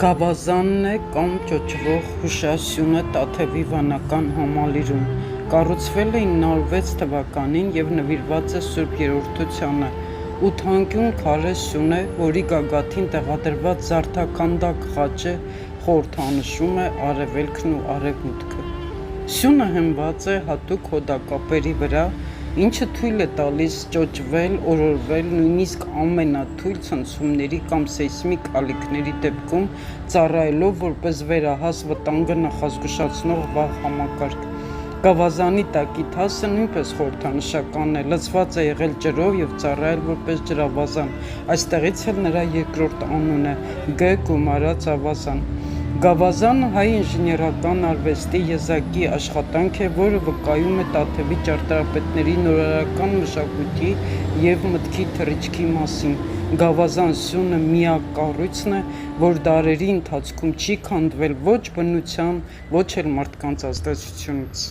Գավազանն է կամ ճոճվող հուշասյունը Տաթևի վանական համալիրում, կառուցվել է 906 թվականին և նվիրված է Սուրբ Երրորդությանը, ութանկյուն քարե սյուն է, որի գագաթին տեղադրված զարդաքանդակ խաչը խորհրդանշում է արևելքն ու արևմուտքը։ Սյունը հենված է հատուկ հոդակապերի վրա, ինչը թույլ է տալիս ճոճվել, օրորվել, նույնիսկ ամենաթույլ ցնցումների կամ սեյսմիկ ալիքների դեպքում ծառայելով որպես վերահաս վտանգը նախազգուշացնող վաղ համակարգ։ Գավազանի տակի թասը նույնպես խորհրդանշական է, լցված է եղել ջրով և ծառայել որպես ջրավազան, այստեղից էլ նրա երկրորդ անունը՝ Գ. Գումարած ավազան։ Գավազանը հայ ինժեներական արվեստի եզակի աշխատանք է, որը վկայում է Տաթևի ճարտարապետների նորարարական մշակույթի և մտքի թռիչքի մասին։ Գավազան սյունը միակ կառույցն է, որ դարերի ընթացքում չի քանդվել ոչ բնության, ոչ էլ մարդկանց ազդեցությունից։